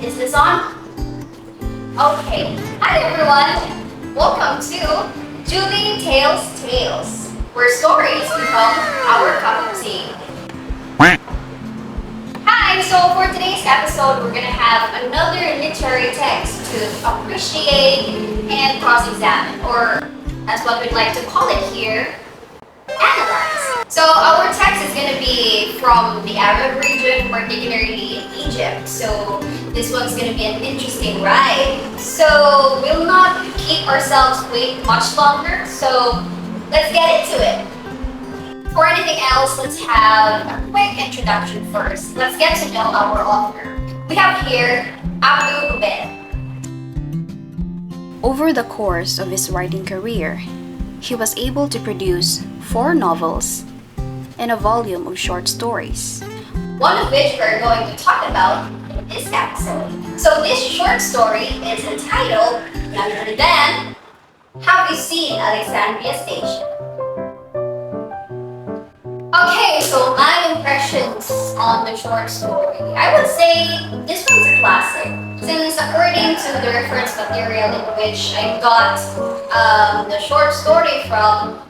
Is this on? Okay. Hi everyone! Welcome to Julie Tales, where stories become our cup of tea. Hi! So for today's episode, we're gonna have another literary text to appreciate and cross-examine, or as what we'd like to call it here, analyze. So our text is going to be from the Arab region, particularly in Egypt. So this one's going to be an interesting ride. So we'll not keep ourselves wait much longer. So let's get into it. Before anything else, let's have a quick introduction first. Let's get to know our author. We have here Abdul Ruben. Over the course of his writing career, he was able to produce 4 novels and a volume of short stories. One of which we're going to talk about in this episode. So this short story is entitled none other than Have You Seen Alexandria Station? Okay, so my impressions on the short story. I would say this one's a classic. Since according to the reference material in which I got the short story from,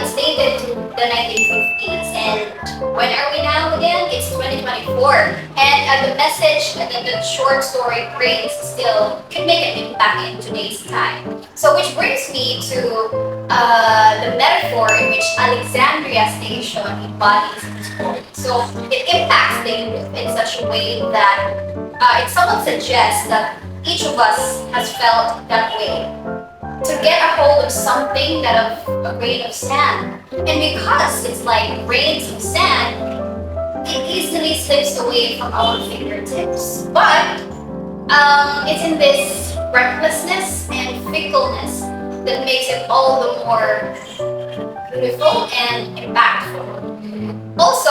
it's dated to the 1950s. And when are we now again? It's 2024. And the message that the short story brings still can make an impact in today's time. So which brings me to the metaphor in which Alexandria Station embodies the story. So it impacts the youth in such a way that it somewhat suggests that each of us has felt that way. To get a hold of something that of a grain of sand. And because it's like grains of sand, it easily slips away from our fingertips. But it's in this recklessness and fickleness that makes it all the more beautiful and impactful. Also,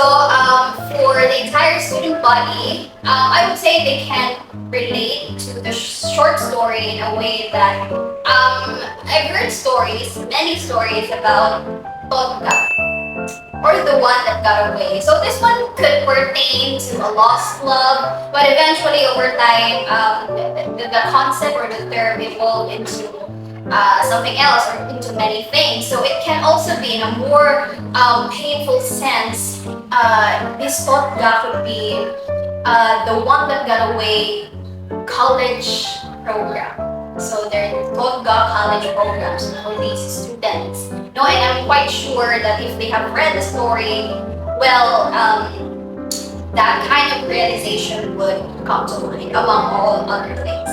for the entire student body, I would say they can relate to the short story in a way that I've heard stories, many stories about Tonga, or the one that got away. So this one could pertain to a lost love, but eventually over time, the concept or the term evolved into something else or into many things. So it can also be in a more painful sense. This Tonga could be the one that got away college program. So there are Tonga college programs for these students. No, and I'm quite sure that if they have read the story, well, that kind of realization would come to mind among all other things.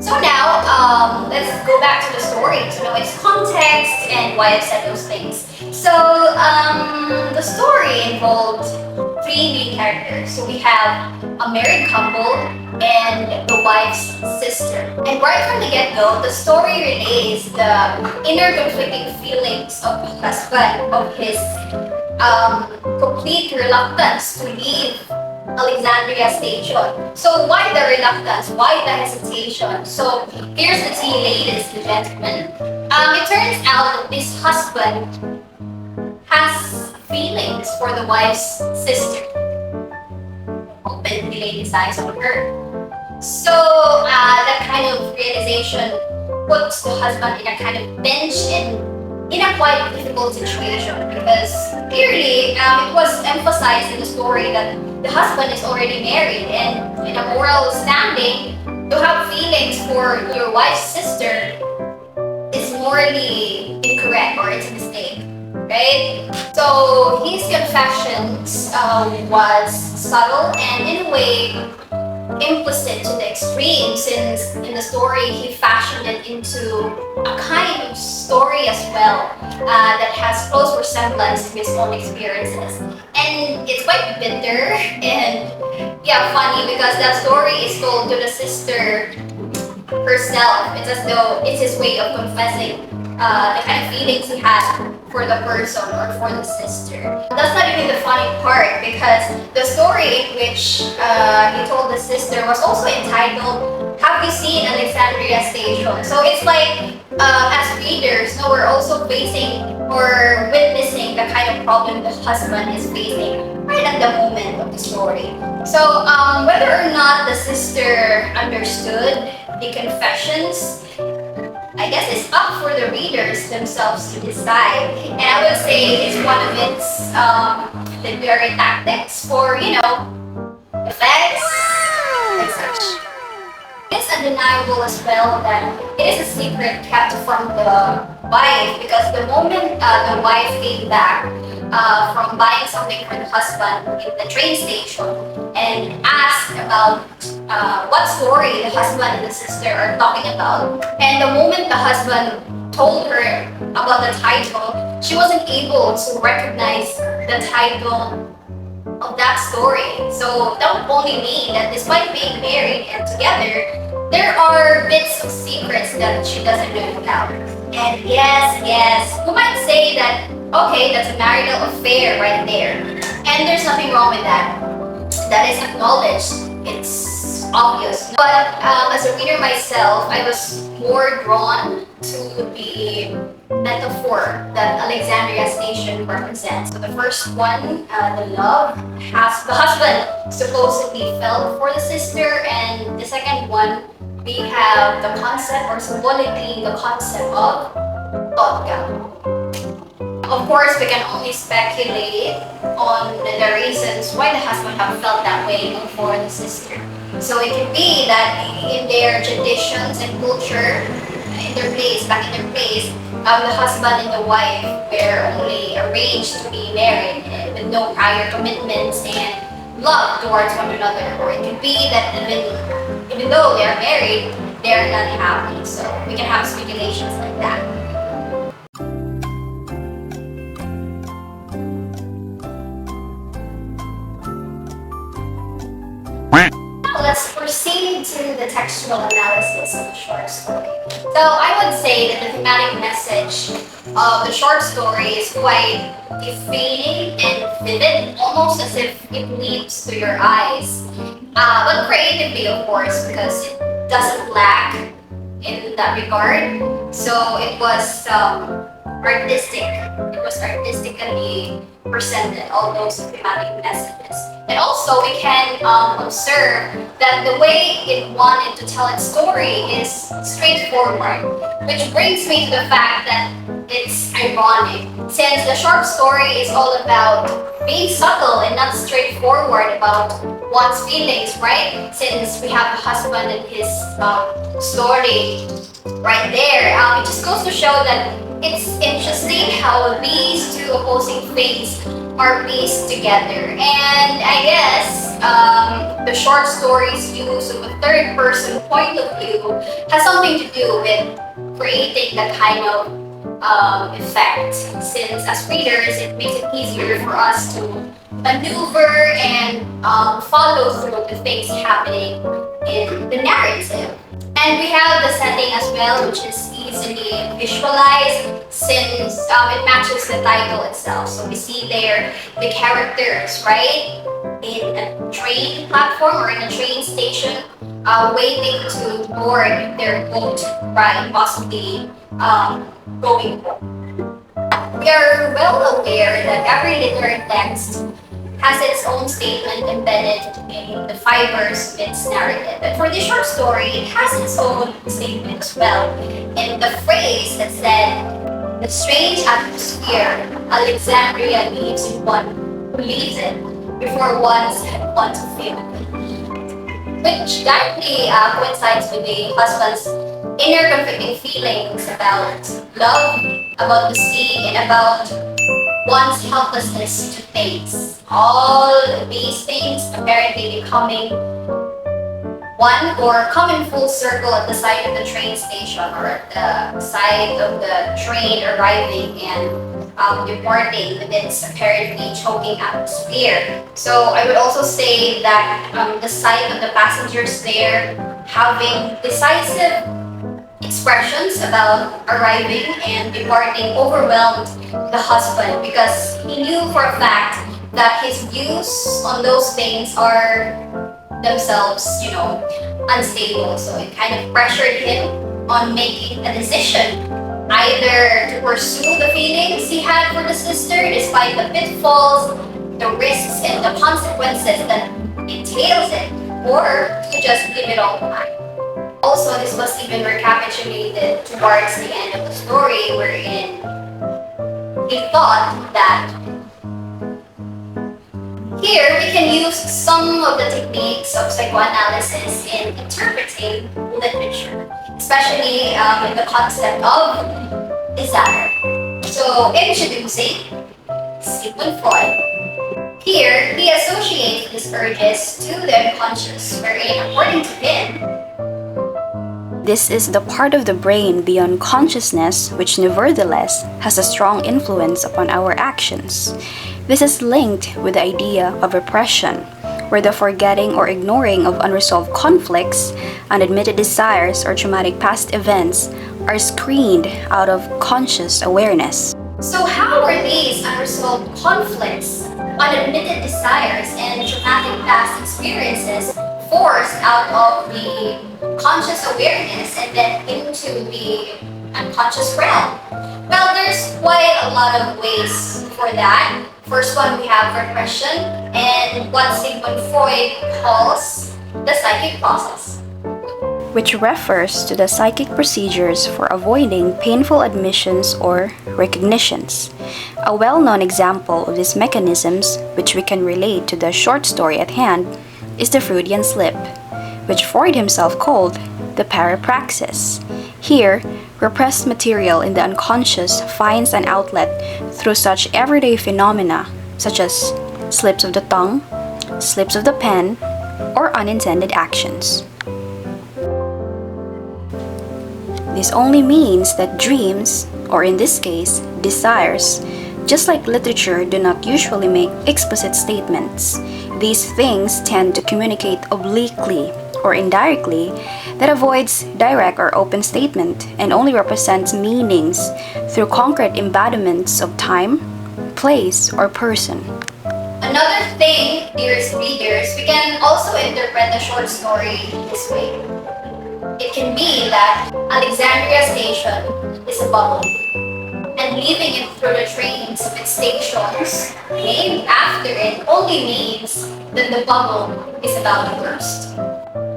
So now, let's go back to the story to know its context and why I said those things. So, the story involved 3 main characters. So we have a married couple and the wife's sister. And right from the get-go, the story relays the inner conflicting feelings of the husband, of his complete reluctance to leave Alexandria Station. So why the reluctance? Why the hesitation? So here's the tea, ladies and gentlemen. It turns out that this husband has feelings for the wife's sister. Open his eyes on her. So that kind of realization puts the husband in a kind of pinch and in a quite difficult situation because clearly it was emphasized in the story that the husband is already married and in a moral standing to have feelings for your wife's sister is morally incorrect or it's a mistake, right? So his confessions was subtle and in a way implicit to the extreme, since in the story he fashioned it into a kind of story as well that has close resemblance to his own experiences. And it's quite bitter and funny because that story is told to the sister herself. It's as though it's his way of confessing the kind of feelings he had for the person or for the sister. That's not even the funny part because the story which he told the sister was also entitled Have You Seen Alexandria Station? So it's like as readers, no, we're also facing or witnessing the kind of problem the husband is facing right at the moment of the story. So, whether or not the sister understood the confessions, I guess it's up for the readers themselves to decide. And I would say it's one of its literary tactics for, effects and such. It's undeniable as well that it is a secret kept from the wife because the moment the wife came back from buying something for the husband in the train station and asked about what story the husband and the sister are talking about, and the moment the husband told her about the title, she wasn't able to recognize the title of that story. So that would only mean that despite being married and together, there are bits of secrets that she doesn't know about. And yes, you might say that, okay, that's a marital affair right there. And there's nothing wrong with that. That is acknowledged. It's obvious. But as a reader myself, I was more drawn to the metaphor that Alexandria station represents. So the first one, the love, has the husband supposedly fell for the sister, and the second one, we have the concept or symbolically the concept of vodka. Of course, we can only speculate on the reasons why the husband have felt that way for the sister. So it could be that in their traditions and culture, back in their place, the husband and the wife were only arranged to be married with no prior commitments and love towards one another. Or it could be that even though they are married, they are not happy. So we can have speculations like that. Let's proceed to the textual analysis of the short story. So I would say that the thematic message of the short story is quite defining and vivid, almost as if it leaps to your eyes. But creatively, of course, because it doesn't lack in that regard. So it was artistic. It was artistically presented, all those thematic messages. And also, we can observe that the way it wanted to tell its story is straightforward, which brings me to the fact that it's ironic, since the short story is all about being subtle and not straightforward about one's feelings, right? Since we have the husband and his story right there, it just goes to show that it's interesting how these two opposing faiths are pieced together. And I guess the short story's use of a third person point of view has something to do with creating that kind of effect. Since as readers, it makes it easier for us to maneuver and follow through the things happening in the narrative. And we have the setting as well, which is easily visualized since it matches the title itself. So we see there the characters, right, in a train platform or in a train station, waiting to board their boat, right, possibly going home. We are well aware that every literary text has its own statement embedded in the fibers of its narrative. But for this short story, it has its own statement as well. In the phrase that said, "The strange atmosphere Alexandria leaves in one who leaves it before once had one to feel," which directly coincides with the husband's inner conflicting feelings about love, about the sea, and about one's helplessness to face. All these things apparently becoming one or come in full circle at the side of the train station or at the side of the train arriving and departing with its apparently choking atmosphere. So I would also say that the sight of the passengers there having decisive expressions about arriving and departing overwhelmed the husband because he knew for a fact that his views on those things are themselves, unstable. So it kind of pressured him on making a decision either to pursue the feelings he had for the sister despite the pitfalls, the risks, and the consequences that entails it, or to just leave it all behind. Also, this was even recapitulated towards the end of the story, wherein he thought that here we can use some of the techniques of psychoanalysis in interpreting literature, especially in the concept of desire. So, introducing Sigmund Freud. Here, he associates these urges to the unconscious, wherein, according to him, this is the part of the brain beyond consciousness which nevertheless has a strong influence upon our actions. This is linked with the idea of repression, where the forgetting or ignoring of unresolved conflicts, unadmitted desires, or traumatic past events are screened out of conscious awareness. So how are these unresolved conflicts, unadmitted desires, and traumatic past experiences forced out of the conscious awareness and then into the unconscious realm? Well, there's quite a lot of ways for that. First one, we have repression and what Sigmund Freud calls the psychic process, which refers to the psychic procedures for avoiding painful admissions or recognitions. A well-known example of these mechanisms, which we can relate to the short story at hand, is the Freudian slip, which Freud himself called the parapraxis. Here, repressed material in the unconscious finds an outlet through such everyday phenomena such as slips of the tongue, slips of the pen, or unintended actions. This only means that dreams, or in this case, desires, just like literature, do not usually make explicit statements. These things tend to communicate obliquely or indirectly that avoids direct or open statement and only represents meanings through concrete embodiments of time, place, or person. Another thing, dearest readers, we can also interpret the short story this way. It can be that Alexandria station is a bubble, and leaving it through the trains with stations named after it only means that the bubble is about to burst.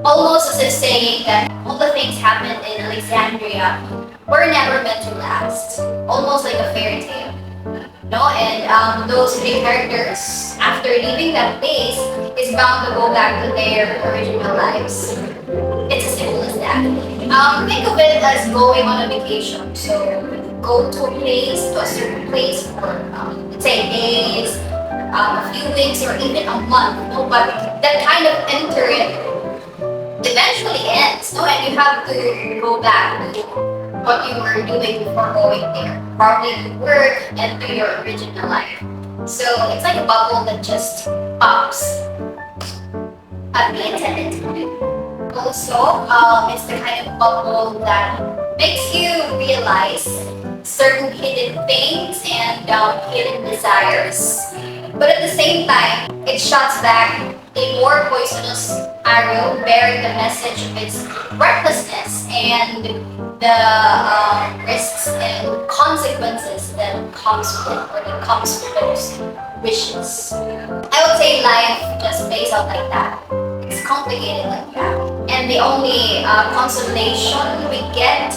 Almost as if saying that all the things happened in Alexandria were never meant to last. Almost like a fairy tale. No, and those three characters, after leaving that place, is bound to go back to their original lives. It's as simple as that. Think of it as going on a vacation. So go to a certain place for, let's say, days, a few weeks, or even a month. No, but that kind of interim eventually ends. No, and you have to go back to what you were doing before going there. Probably to work and to your original life. So it's like a bubble that just pops at the intended time. Also, it's the kind of bubble that makes you realize certain hidden things and hidden desires. But at the same time, it shuts back a more poisonous arrow bearing the message of its recklessness and the risks and consequences that comes with it, or that comes with those wishes. I would say life just plays out like that. It's complicated like that. And the only consolation we get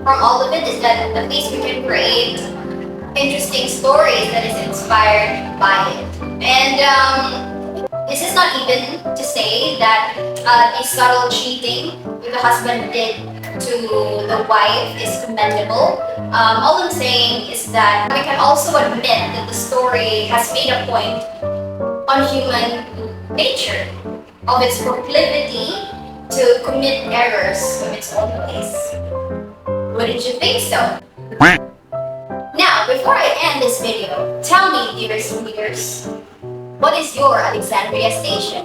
from all of it is that at least we can create interesting stories that is inspired by it. And this is not even to say that the subtle cheating that the husband did to the wife is commendable. All I'm saying is that we can also admit that the story has made a point on human nature, of its proclivity to commit errors of its own ways. Wouldn't you think so? Now, before I end this video, tell me, dearest readers, what is your Alexandria station?